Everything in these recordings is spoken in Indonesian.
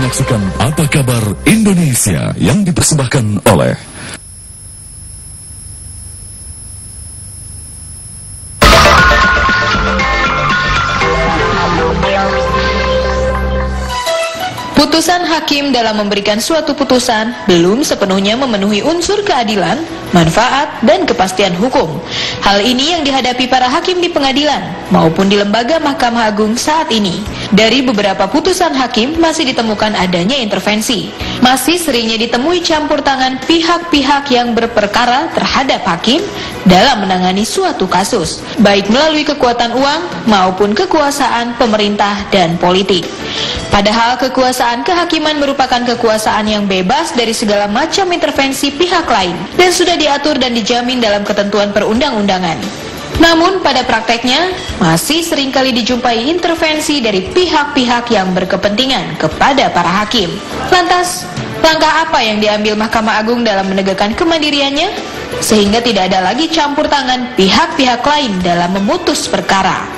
menyaksikan Apa Kabar Indonesia yang dipersembahkan oleh putusan hakim dalam memberikan suatu putusan belum sepenuhnya memenuhi unsur keadilan, manfaat, dan kepastian hukum. Hal ini yang dihadapi para hakim di pengadilan maupun di lembaga Mahkamah Agung saat ini. Dari beberapa putusan hakim masih ditemukan adanya intervensi. Masih seringnya ditemui campur tangan pihak-pihak yang berperkara terhadap hakim dalam menangani suatu kasus, baik melalui kekuatan uang maupun kekuasaan pemerintah dan politik. Padahal kekuasaan kehakiman merupakan kekuasaan yang bebas dari segala macam intervensi pihak lain dan sudah diatur dan dijamin dalam ketentuan perundang-undangan. Namun pada prakteknya masih seringkali dijumpai intervensi dari pihak-pihak yang berkepentingan kepada para hakim. Lantas, langkah apa yang diambil Mahkamah Agung dalam menegakkan kemandiriannya sehingga tidak ada lagi campur tangan pihak-pihak lain dalam memutus perkara?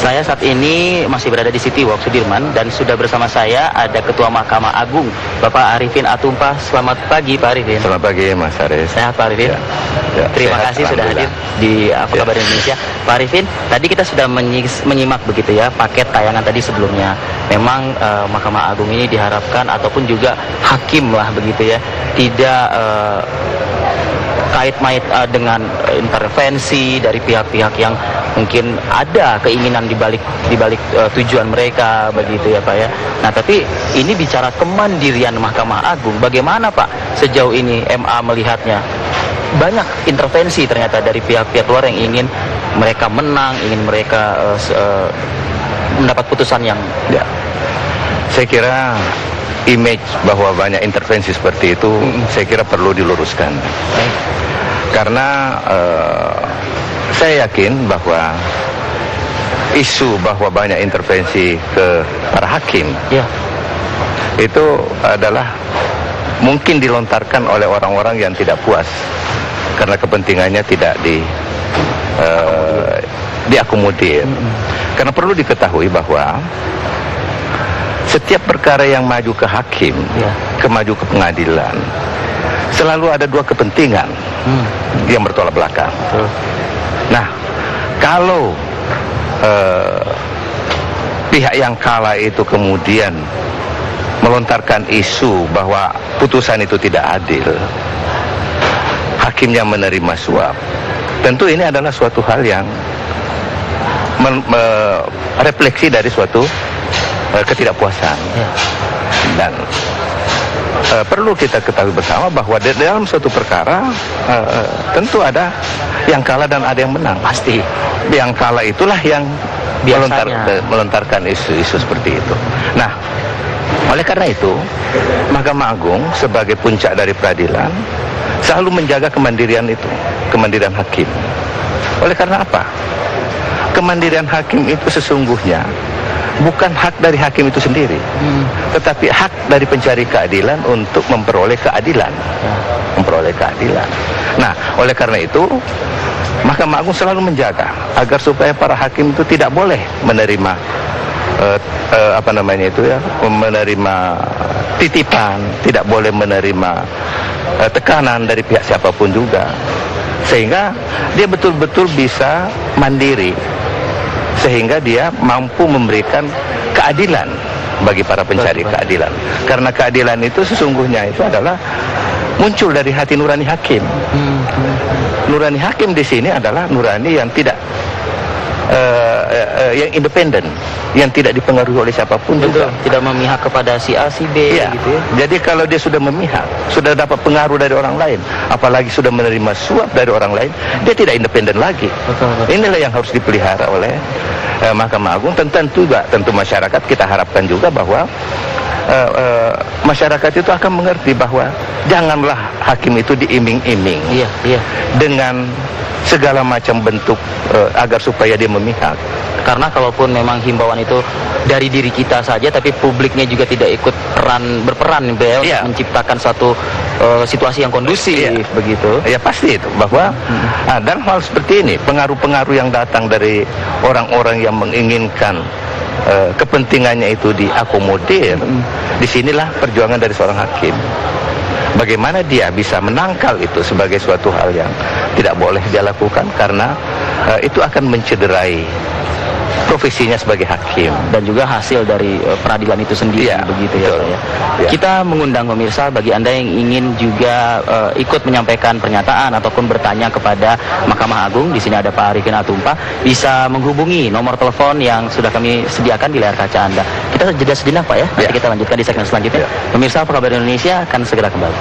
Saya saat ini masih berada di City Walk Sudirman dan sudah bersama saya ada Ketua Mahkamah Agung, Bapak Arifin Atumpah. Selamat pagi Pak Arifin. Selamat pagi Mas Aris. Sehat Pak Arifin? Ya, terima kasih sudah hadir di Apa Kabar Indonesia. Pak Arifin, tadi kita sudah menyimak begitu ya paket tayangan tadi sebelumnya. Memang Mahkamah Agung ini diharapkan ataupun juga hakim lah begitu ya, tidak kait-mait dengan intervensi dari pihak-pihak yang mungkin ada keinginan di balik tujuan mereka begitu ya Pak ya. Nah, tapi ini bicara kemandirian Mahkamah Agung, bagaimana Pak sejauh ini MA melihatnya? Banyak intervensi ternyata dari pihak-pihak luar yang ingin mereka menang, ingin mereka mendapat putusan yang ya. Saya kira image bahwa banyak intervensi seperti itu saya kira perlu diluruskan. Karena saya yakin bahwa isu bahwa banyak intervensi ke para hakim itu adalah mungkin dilontarkan oleh orang-orang yang tidak puas karena kepentingannya tidak diakomodir. Karena perlu diketahui bahwa setiap perkara yang maju ke hakim, maju ke pengadilan, selalu ada dua kepentingan yang bertolak belakang. Nah, kalau pihak yang kalah itu kemudian melontarkan isu bahwa putusan itu tidak adil, hakimnya menerima suap, tentu ini adalah suatu hal yang refleksi dari suatu ketidakpuasan. Dan perlu kita ketahui bersama bahwa dalam suatu perkara tentu ada yang kalah dan ada yang menang. Pasti yang kalah itulah yang melontarkan isu-isu seperti itu. Nah, oleh karena itu Mahkamah Agung sebagai puncak dari peradilan selalu menjaga kemandirian itu, kemandirian hakim. Oleh karena apa? Kemandirian hakim itu sesungguhnya bukan hak dari hakim itu sendiri, tetapi hak dari pencari keadilan untuk memperoleh keadilan. Nah, oleh karena itu Mahkamah Agung selalu menjaga agar supaya para hakim itu tidak boleh menerima menerima titipan, tidak boleh menerima tekanan dari pihak siapapun juga, sehingga dia betul-betul bisa mandiri, sehingga dia mampu memberikan keadilan bagi para pencari keadilan. Karena keadilan itu sesungguhnya itu adalah muncul dari hati nurani hakim. Nurani hakim di sini adalah nurani yang tidak yang independen, yang tidak dipengaruhi oleh siapapun. Betul, juga. Tidak memihak kepada si A, si B gitu ya. Jadi kalau dia sudah memihak, sudah dapat pengaruh dari orang lain, apalagi sudah menerima suap dari orang lain, dia tidak independen lagi. Betul. Inilah yang harus dipelihara oleh Mahkamah Agung. Tentu masyarakat kita harapkan juga bahwa masyarakat itu akan mengerti bahwa janganlah hakim itu diiming-iming dengan segala macam bentuk agar supaya dia memihak. Karena kalaupun memang himbauan itu dari diri kita saja, tapi publiknya juga tidak ikut berperan untuk menciptakan suatu situasi yang kondusif, begitu. Ya pasti itu bahwa dan hal seperti ini, pengaruh-pengaruh yang datang dari orang-orang yang menginginkan kepentingannya itu diakomodir. Disinilah perjuangan dari seorang hakim. Bagaimana dia bisa menangkal itu sebagai suatu hal yang tidak boleh dia lakukan, karena itu akan mencederai profesinya sebagai hakim dan juga hasil dari peradilan itu sendiri, begitu betul. Ya. Kita mengundang pemirsa, bagi Anda yang ingin juga ikut menyampaikan pernyataan ataupun bertanya kepada Mahkamah Agung, di sini ada Pak Arifin Atumpa, bisa menghubungi nomor telepon yang sudah kami sediakan di layar kaca Anda. Kita jeda sejenak Pak ya, nanti kita lanjutkan di segmen selanjutnya. Pemirsa, Apa Kabar Indonesia akan segera kembali.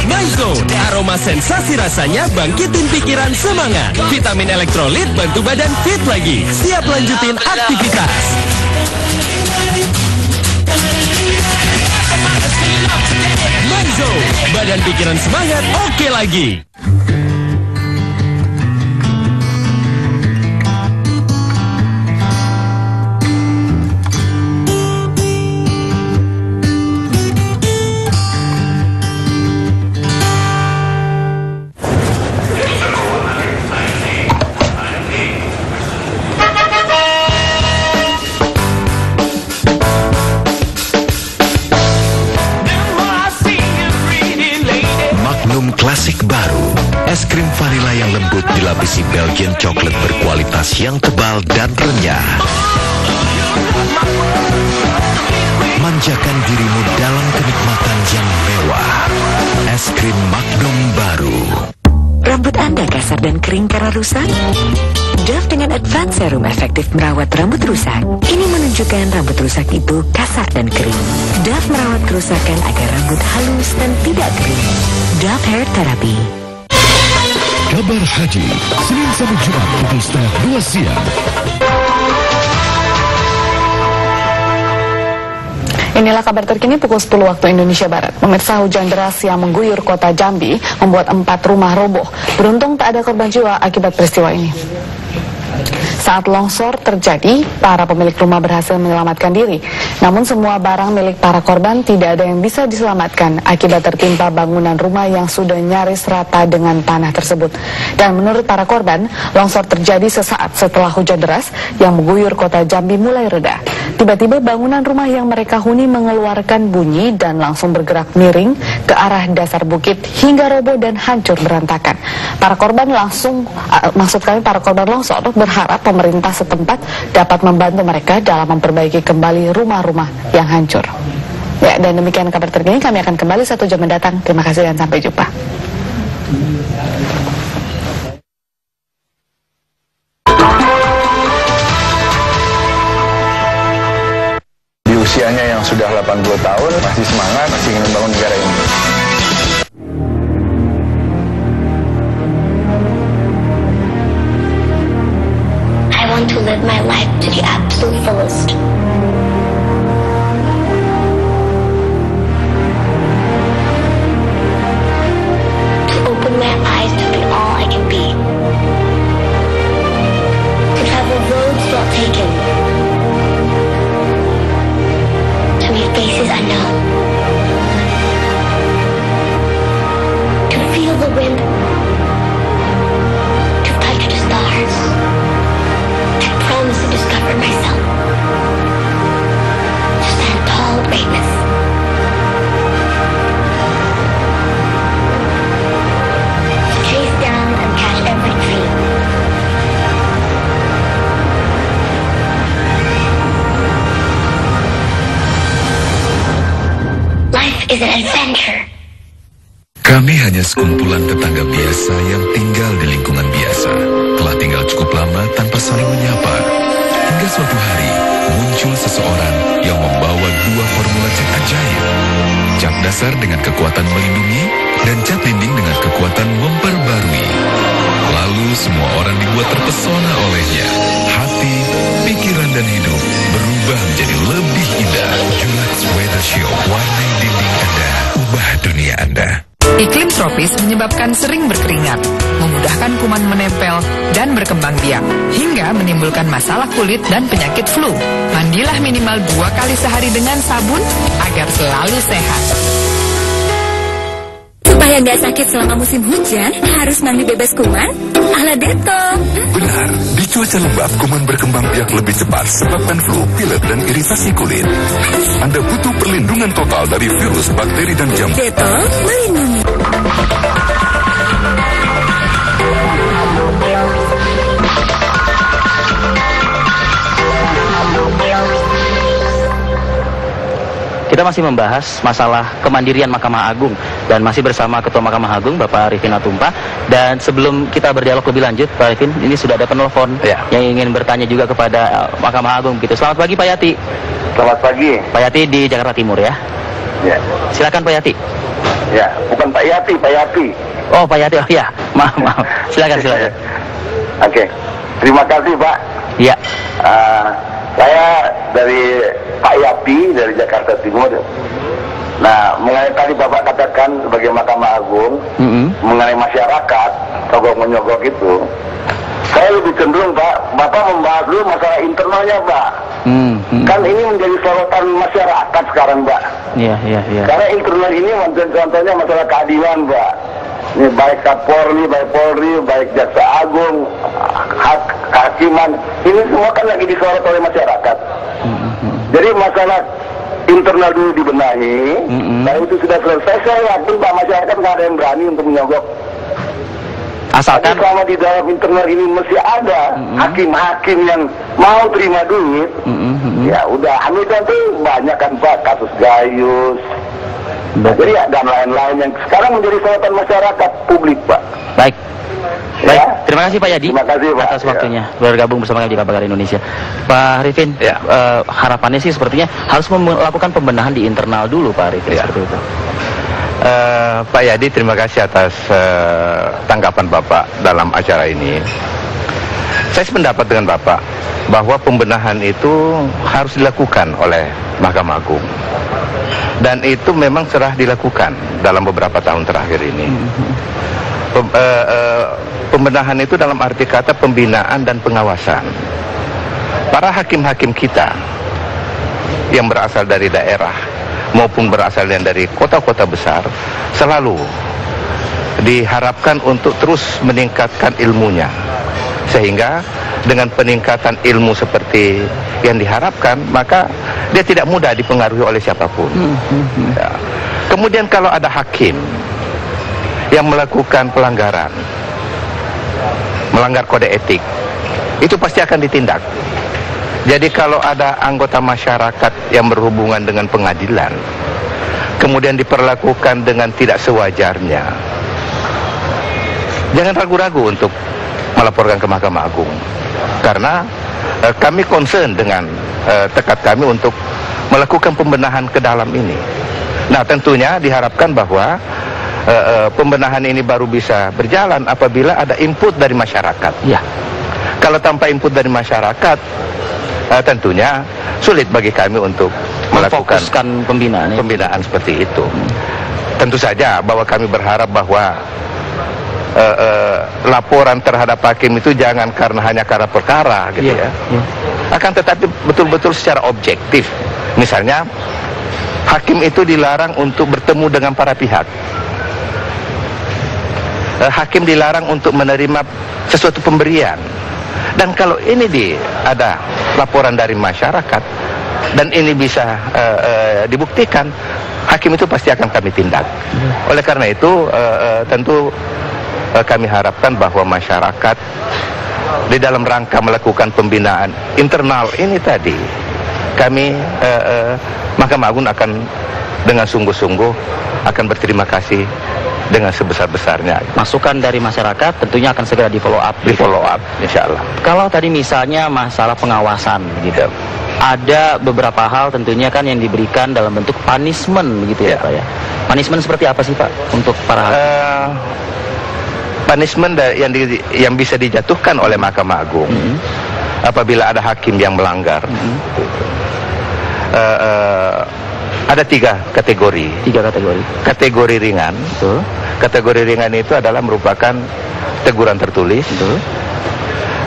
Maizo, aroma sensasi rasanya bangkitin pikiran semangat. Vitamin elektrolit bantu badan fit lagi. Siap lanjutin aktivitas. Maizo, badan pikiran semangat oke lagi. Klasik baru, es krim vanila yang lembut dilapisi Belgian coklat berkualitas yang tebal dan renyah. Manjakan dirimu dalam kenikmatan yang mewah. Es krim Magnum baru. Rambut Anda kasar dan kering karena rusak? Dove dengan Advanced Serum efektif merawat rambut rusak. Ini menunjukkan rambut rusak itu kasar dan kering. Dove merawat kerusakan agar rambut halus dan tidak kering. Dove Hair Therapy. Kabar Haji, Senin sampai Jumat pukul 1:30 siang. Inilah kabar terkini pukul 10 waktu Indonesia Barat. Pemirsa, hujan deras yang mengguyur kota Jambi membuat 4 rumah roboh. Beruntung tak ada korban jiwa akibat peristiwa ini. Saat longsor terjadi, para pemilik rumah berhasil menyelamatkan diri. Namun semua barang milik para korban tidak ada yang bisa diselamatkan akibat tertimpa bangunan rumah yang sudah nyaris rata dengan tanah tersebut. Dan menurut para korban, longsor terjadi sesaat setelah hujan deras yang mengguyur kota Jambi mulai reda. Tiba-tiba bangunan rumah yang mereka huni mengeluarkan bunyi dan langsung bergerak miring ke arah dasar bukit hingga roboh dan hancur berantakan. Para korban para korban longsor berharap pemerintah setempat dapat membantu mereka dalam memperbaiki kembali rumah-rumah yang hancur. Ya, dan demikian kabar terkini, kami akan kembali 1 jam mendatang. Terima kasih dan sampai jumpa. Di usianya yang sudah 80 tahun, masih semangat, masih ingin membangun negara ini. To live my life to the absolute fullest. To open my eyes to be all I can be. To travel roads well taken. To meet faces unknown. To feel the wind. To touch the stars. To discover myself, to stand tall greatness, to chase down and catch every dream, life is an adventure. Kami hanya sekumpulan tetangga biasa yang tinggal di lingkungan biasa. Telah tinggal cukup lama tanpa saling menyapa. suatu hari, muncul seseorang yang membawa dua formula cat ajaib. Cat dasar dengan kekuatan melindungi, dan cat dinding dengan kekuatan memperbarui. Lalu semua orang dibuat terpesona olehnya. Hati, pikiran, dan hidup berubah menjadi lebih indah. Dulux Weather Show, warnai dinding Anda, ubah dunia Anda. Iklim tropis menyebabkan sering berkeringat, memudahkan kuman menempel dan berkembang biak, hingga menimbulkan masalah kulit dan penyakit flu. Mandilah minimal 2 kali sehari dengan sabun agar selalu sehat. Supaya nggak sakit selama musim hujan, harus mandi bebas kuman ala Dettol. Benar, di cuaca lembab kuman berkembang biak lebih cepat sebabkan flu, pilek, dan iritasi kulit. Anda butuh perlindungan total dari virus, bakteri, dan jamur. Dettol melindungi. Kita masih membahas masalah kemandirian Mahkamah Agung dan masih bersama Ketua Mahkamah Agung Bapak Arifin Natumpa. Dan sebelum kita berdialog lebih lanjut, Pak Arifin, ini sudah ada penelpon yang ingin bertanya juga kepada Mahkamah Agung begitu. Selamat pagi Pak Yati. Selamat pagi. Pak Yati di Jakarta Timur ya. Ya. Silakan Pak Yati. Ya, bukan Pak Yati, Pak Yati. Oh Pak Yati, oh ya, maaf. Silakan. Oke, terima kasih Pak. Iya. Saya dari Pak Yati dari Jakarta Timur. Nah, mengenai tadi Bapak katakan sebagai Mahkamah Agung mengenai masyarakat sogok-menyogok itu, saya lebih cenderung Pak, Bapak membahas dulu masalah internalnya Pak. Kan ini menjadi sorotan masyarakat sekarang Pak. Iya. Karena internal ini contohnya masalah keadilan Pak. Ini baik Kapolri, baik Polri, baik Jaksa Agung, kehakiman, ini semua kan lagi disorot oleh masyarakat. Jadi masalah internal dulu dibenahi, nah itu sudah selesai. Saya yakin Pak, masyarakat nggak ada yang berani untuk menyogok. Asalkan selama di dalam internal ini masih ada hakim-hakim yang mau terima duit, ya udah. Anu itu banyak kan Pak, kasus Gayus. Jadi dan lain-lain yang sekarang menjadi sorotan masyarakat publik Pak. Baik, terima kasih Pak Yadi. Terima kasih Pak atas waktunya bergabung bersama kami di KBR Indonesia. Pak Arifin, harapannya sih sepertinya harus melakukan pembenahan di internal dulu Pak Arifin, seperti itu. Pak Yadi, terima kasih atas tanggapan Bapak dalam acara ini. Saya sependapat dengan Bapak bahwa pembenahan itu harus dilakukan oleh Mahkamah Agung. Dan itu memang telah dilakukan dalam beberapa tahun terakhir ini. Pembenahan itu dalam arti kata pembinaan dan pengawasan. Para hakim-hakim kita yang berasal dari daerah maupun berasal dari kota-kota besar selalu diharapkan untuk terus meningkatkan ilmunya. Sehingga dengan peningkatan ilmu seperti yang diharapkan, maka dia tidak mudah dipengaruhi oleh siapapun. Ya. Kemudian kalau ada hakim yang melakukan pelanggaran, melanggar kode etik, itu pasti akan ditindak. Jadi kalau ada anggota masyarakat yang berhubungan dengan pengadilan, kemudian diperlakukan dengan tidak sewajarnya, jangan ragu-ragu untuk melaporkan ke Mahkamah Agung. Karena kami concern dengan tekad kami untuk melakukan pembenahan ke dalam ini. Nah, tentunya diharapkan bahwa pembenahan ini baru bisa berjalan apabila ada input dari masyarakat. Ya. Kalau tanpa input dari masyarakat, tentunya sulit bagi kami untuk melakukan pembinaan seperti itu. Tentu saja bahwa kami berharap bahwa laporan terhadap hakim itu jangan hanya karena perkara gitu ya. Akan tetapi betul-betul secara objektif. Misalnya hakim itu dilarang untuk bertemu dengan para pihak. Hakim dilarang untuk menerima sesuatu pemberian. Dan kalau ini ada laporan dari masyarakat dan ini bisa dibuktikan, hakim itu pasti akan kami tindak. Oleh karena itu tentu kami harapkan bahwa masyarakat di dalam rangka melakukan pembinaan internal ini tadi, kami Mahkamah Agung akan dengan sungguh-sungguh akan berterima kasih dengan sebesar-besarnya. Masukan dari masyarakat tentunya akan segera di follow up. Di follow up, insya Allah. Kalau tadi misalnya masalah pengawasan gitu, ada beberapa hal tentunya kan yang diberikan dalam bentuk punishment begitu ya Pak ya. Punishment seperti apa sih Pak untuk para hakim? Punishment yang bisa dijatuhkan oleh Mahkamah Agung apabila ada hakim yang melanggar. Ada 3 kategori. Kategori ringan. Kategori ringan itu adalah merupakan teguran tertulis.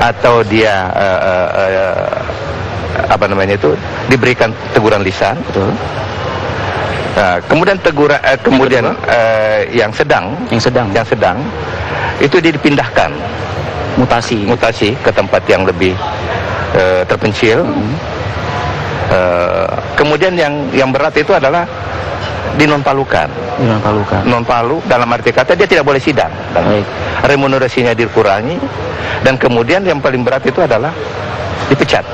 Atau dia diberikan teguran lisan. Kemudian yang sedang itu dipindahkan mutasi ke tempat yang lebih terpencil. Kemudian yang berat itu adalah dinonpalukan. Non-palu dalam arti kata dia tidak boleh sidang. Remunerasinya dikurangi, dan kemudian yang paling berat itu adalah dipecat.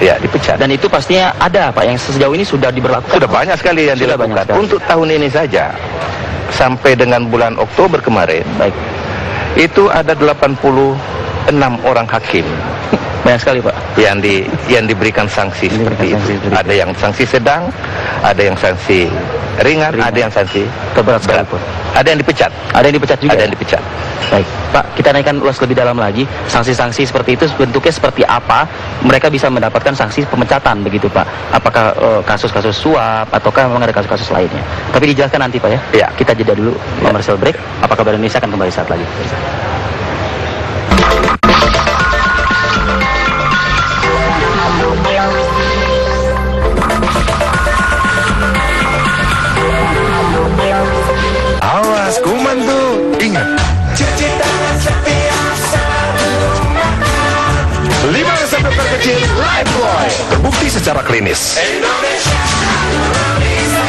Ya, dipecat. Dan itu pastinya ada Pak yang sejauh ini sudah diberlakukan. Sudah banyak sekali yang dilakukan. Untuk tahun ini saja sampai dengan bulan Oktober kemarin, itu ada 86 orang hakim. Banyak sekali Pak yang diberikan sanksi seperti itu. Ada yang sanksi sedang, ada yang sanksi ringan, ada yang sanksi berat. Ada yang dipecat. Ada yang dipecat juga. Ada yang dipecat. Baik Pak, kita naikkan ulas lebih dalam lagi. Sanksi-sanksi seperti itu bentuknya seperti apa? Mereka bisa mendapatkan sanksi pemecatan begitu Pak? Apakah kasus-kasus suap ataukah memang ada kasus-kasus lainnya? Tapi dijelaskan nanti Pak ya. Ya. Kita jeda dulu commercial break. Apakah Kabar Indonesia akan kembali saat lagi? Awas kuman tuh. Ingat, cuci tangan setiap sebelum makan. 5 resep dokter kecil Lifebuoy terbukti secara klinis. Indonesia bisa.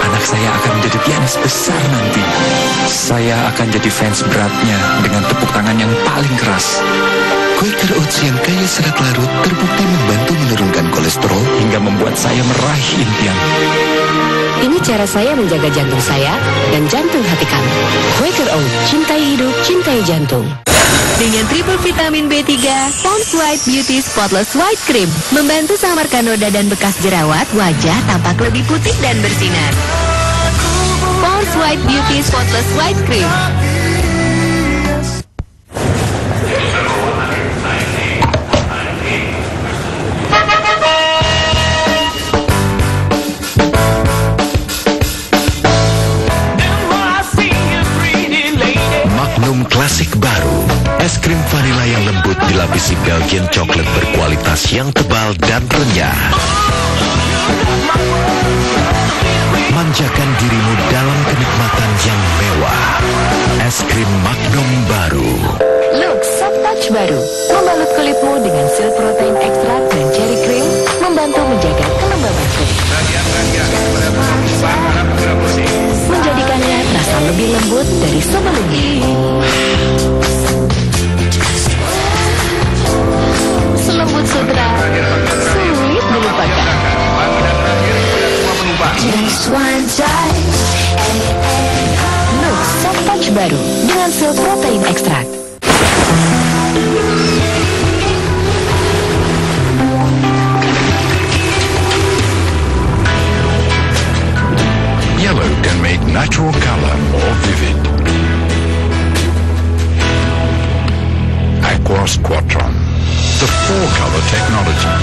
Anak saya akan menjadi pianis besar nanti. Saya akan jadi fans beratnya dengan tepuk tangan yang paling keras. Quaker Oats yang kaya serat larut terbukti membantu menurunkan kolesterol hingga membuat saya meraih impian. Ini cara saya menjaga jantung saya dan jantung hati kamu. Quaker Oats, cintai hidup, cintai jantung. Dengan triple vitamin B3, Pond's White Beauty Spotless White Cream membantu samarkan noda dan bekas jerawat, wajah tampak lebih putih dan bersinar. Pond's White Beauty Spotless White Cream. Magnum Klasik baru. Es krim vanila yang lembut dilapisi Belgian coklat berkualitas yang tebal dan renyah. Manjakan dirimu dalam kenikmatan yang mewah. Es krim Magnum baru. Look Soft Touch baru membalut kulitmu dengan silk protein ekstrak dan cherry cream, membantu menjaga kelembaban kulit. Menjadikannya terasa lebih lembut dari sebelumnya. Selembut sutra, sulit dilupakan. Look Soft Touch baru dengan silk protein ekstrak. Yellow can make natural color more vivid. Aquos Quatron, the 4-color technology.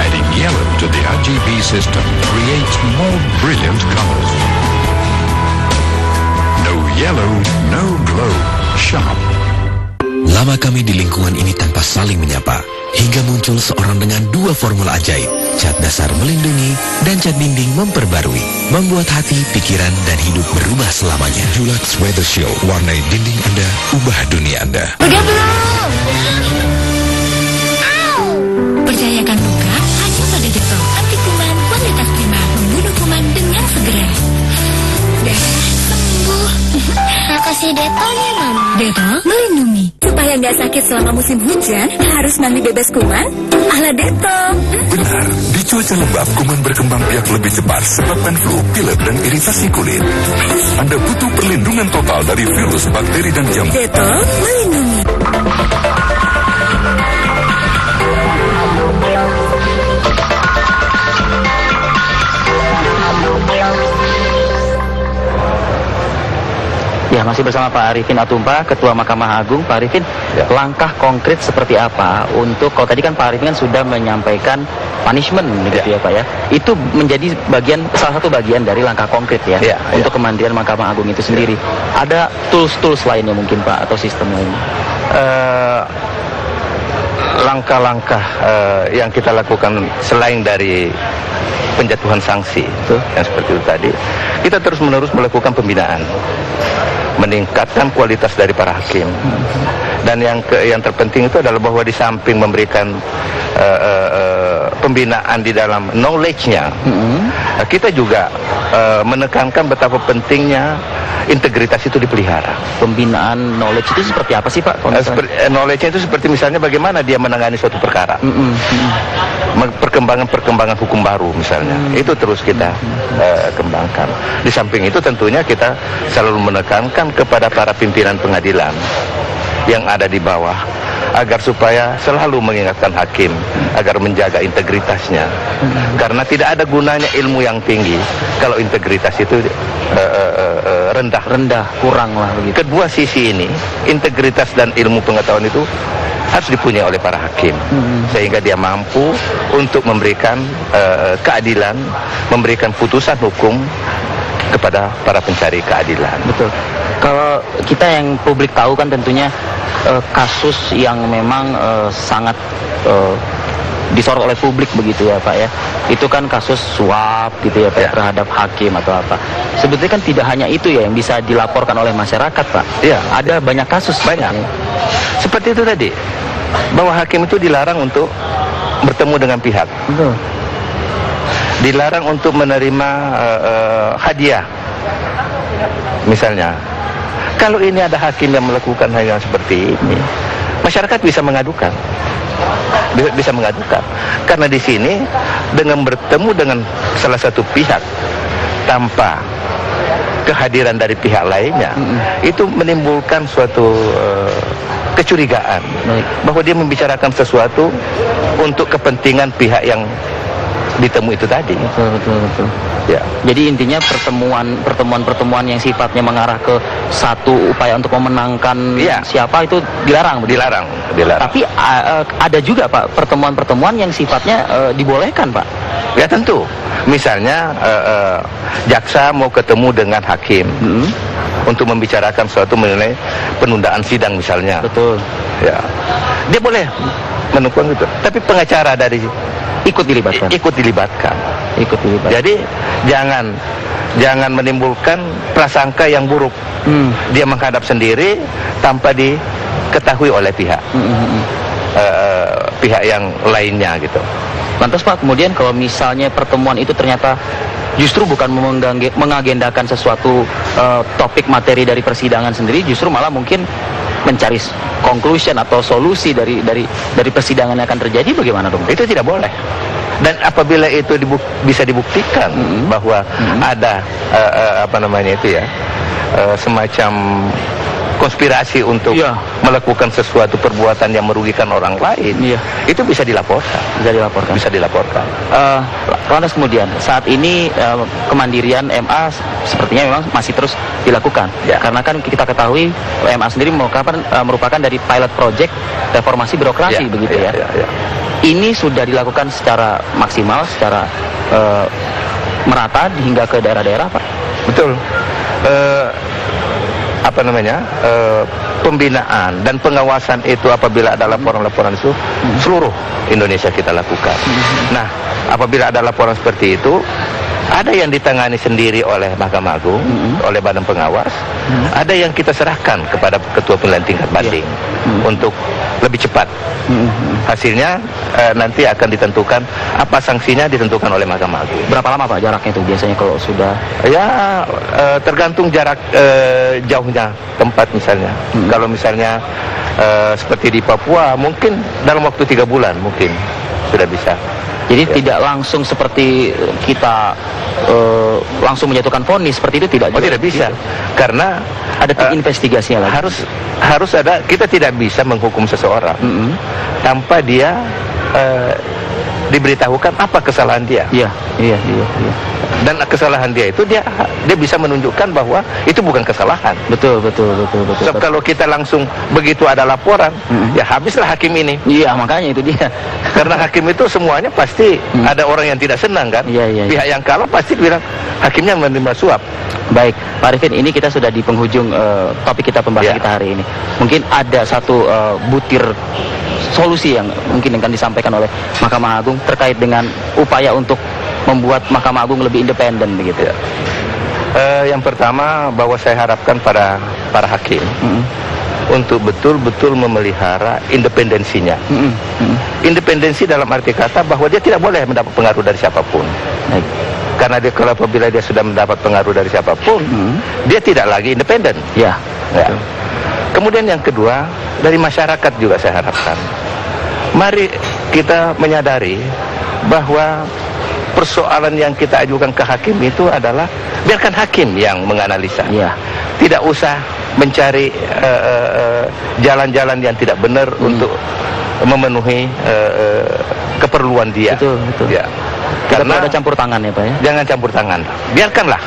Adding yellow to the RGB system creates more brilliant colors. No yellow, no glow. Sharp. Lama kami di lingkungan ini tanpa saling menyapa, hingga muncul seorang dengan 2 formula ajaib. Cat dasar melindungi dan cat dinding memperbarui, membuat hati, pikiran, dan hidup berubah selamanya. Dulux Weather Show, warnai dinding Anda, ubah dunia Anda. Udah belum? Percayakan muka hanya pada Dettol. Anti kuman kualitas prima, membunuh kuman dengan segera. Dah sembuh. Makasih Dettol ya, Mama. Dettol melindungi. Supaya nggak sakit selama musim hujan, harus mandi bebas kuman? Ala Detol. Benar, di cuaca lembab kuman berkembang biak lebih cepat sebabkan flu, pilek, dan iritasi kulit. Anda butuh perlindungan total dari virus, bakteri, dan jamur. Detol melindungi. Ya, masih bersama Pak Arifin Atumpa, Ketua Mahkamah Agung. Pak Arifin, langkah konkret seperti apa untuk, kalau tadi kan Pak Arifin kan sudah menyampaikan punishment gitu ya Pak ya. Itu menjadi salah satu bagian dari langkah konkret ya, untuk kemandirian Mahkamah Agung itu sendiri. Ada tools-tools lainnya mungkin Pak, atau sistem lainnya? Langkah-langkah yang kita lakukan selain dari penjatuhan sanksi yang seperti itu tadi, kita terus-menerus melakukan pembinaan, meningkatkan kualitas dari para hakim. Dan yang terpenting itu adalah bahwa di samping memberikan pembinaan di dalam knowledge-nya, kita juga menekankan betapa pentingnya integritas itu dipelihara. Pembinaan knowledge itu seperti apa sih Pak? Knowledge-nya itu seperti misalnya bagaimana dia menangani suatu perkara, perkembangan hukum baru misalnya, itu terus kita kembangkan. Di samping itu tentunya kita selalu menekankan kepada para pimpinan pengadilan yang ada di bawah, agar supaya selalu mengingatkan hakim agar menjaga integritasnya, karena tidak ada gunanya ilmu yang tinggi kalau integritas itu rendah, kurang lah begitu. Kedua sisi ini, integritas dan ilmu pengetahuan itu harus dipunyai oleh para hakim, sehingga dia mampu untuk memberikan keadilan, memberikan putusan hukum kepada para pencari keadilan. Betul. Kalau kita yang publik tahu kan tentunya kasus yang memang sangat disorot oleh publik begitu ya Pak ya. Itu kan kasus suap gitu ya Pak, terhadap hakim atau apa. Sebetulnya kan tidak hanya itu ya yang bisa dilaporkan oleh masyarakat Pak. Iya, ada banyak kasus. Banyak. Seperti itu tadi, bahwa hakim itu dilarang untuk bertemu dengan pihak. Betul. Dilarang untuk menerima hadiah misalnya. Kalau ini ada hakim yang melakukan hal yang seperti ini, masyarakat bisa mengadukan. Karena di sini dengan bertemu dengan salah satu pihak tanpa kehadiran dari pihak lainnya, itu menimbulkan suatu kecurigaan bahwa dia membicarakan sesuatu untuk kepentingan pihak yang ditemui itu tadi. Betul. Ya. Jadi intinya pertemuan yang sifatnya mengarah ke satu upaya untuk memenangkan siapa itu dilarang. Dilarang. Tapi ada juga Pak pertemuan yang sifatnya dibolehkan Pak. Ya tentu. Misalnya jaksa mau ketemu dengan hakim untuk membicarakan suatu mengenai penundaan sidang misalnya. Betul. Ya. Dia boleh menukung itu. Tapi pengacara dari ikut dilibatkan. Jadi jangan menimbulkan prasangka yang buruk. Dia menghadap sendiri tanpa diketahui oleh pihak yang lainnya gitu. Lantas Pak, kemudian kalau misalnya pertemuan itu ternyata justru bukan mengagendakan sesuatu topik materi dari persidangan sendiri, justru malah mungkin mencari conclusion atau solusi dari persidangan yang akan terjadi, bagaimana dong? Itu tidak boleh. Dan apabila itu bisa dibuktikan bahwa ada semacam konspirasi untuk melakukan sesuatu perbuatan yang merugikan orang lain, itu bisa dilaporkan. Lantas kemudian saat ini kemandirian MA sepertinya memang masih terus dilakukan, karena kan kita ketahui MA sendiri merupakan dari pilot project reformasi birokrasi begitu ya. Ini sudah dilakukan secara maksimal, secara merata hingga ke daerah-daerah Pak. Betul. Pembinaan dan pengawasan itu apabila ada laporan-laporan itu seluruh Indonesia kita lakukan. Nah, apabila ada laporan seperti itu, Ada yang ditangani sendiri oleh Mahkamah Agung, oleh Badan Pengawas. Ada yang kita serahkan kepada Ketua Pengadilan Tingkat Banding untuk lebih cepat. Hasilnya nanti akan ditentukan, apa sanksinya ditentukan oleh Mahkamah Agung. Berapa lama Pak jaraknya itu biasanya kalau sudah? Ya tergantung jarak jauhnya tempat misalnya. Kalau misalnya seperti di Papua mungkin dalam waktu 3 bulan mungkin sudah bisa. Jadi tidak langsung seperti kita langsung menjatuhkan vonis seperti itu, tidak? Oh, tidak bisa. Karena ada tim investigasinya lagi. Harus ada. Kita tidak bisa menghukum seseorang tanpa dia diberitahukan apa kesalahan dia. Iya. Dan kesalahan dia itu dia bisa menunjukkan bahwa itu bukan kesalahan. Betul. So, kalau kita langsung begitu ada laporan, ya habislah hakim ini. Iya, makanya itu dia. Karena hakim itu semuanya pasti ada orang yang tidak senang kan. Pihak yang kalah pasti bilang hakimnya menerima suap. Baik, Pak Arifin, ini kita sudah di penghujung topik kita pembahasan kita hari ini. Mungkin ada satu butir solusi yang mungkin akan disampaikan oleh Mahkamah Agung terkait dengan upaya untuk membuat Mahkamah Agung lebih independen begitu ya. Yang pertama bahwa saya harapkan pada para hakim untuk betul-betul memelihara independensinya. Independensi dalam arti kata bahwa dia tidak boleh mendapat pengaruh dari siapapun. Karena dia kalau apabila dia sudah mendapat pengaruh dari siapapun, dia tidak lagi independen. Ya. Kemudian yang kedua, dari masyarakat juga saya harapkan. Mari kita menyadari bahwa persoalan yang kita ajukan ke hakim itu adalah biarkan hakim yang menganalisa. Tidak usah mencari jalan-jalan yang tidak benar untuk memenuhi keperluan dia. Betul. Ya. Karena ada campur tangan ya Pak ya. Jangan campur tangan. Biarkanlah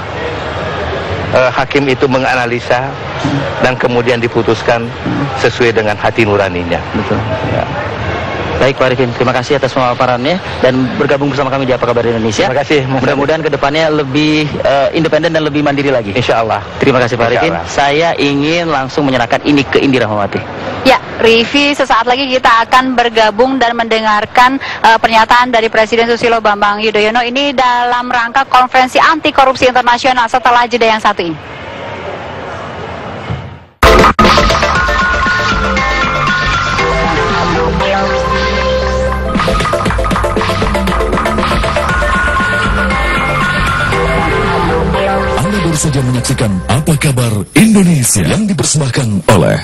hakim itu menganalisa dan kemudian diputuskan sesuai dengan hati nuraninya. Betul. Ya. Baik Pak Arifin, terima kasih atas pemaparannya dan bergabung bersama kami di Apa Kabar Indonesia. Terima kasih. Mudah-mudahan kedepannya lebih independen dan lebih mandiri lagi. Insya Allah. Terima kasih Pak Arifin. Saya ingin langsung menyerahkan ini ke Indi Rahmawati. Ya, Rivi, sesaat lagi kita akan bergabung dan mendengarkan pernyataan dari Presiden Susilo Bambang Yudhoyono ini dalam rangka konferensi anti korupsi internasional setelah jeda yang satu ini. Anda baru saja menyaksikan Apa Kabar Indonesia yang dipersembahkan oleh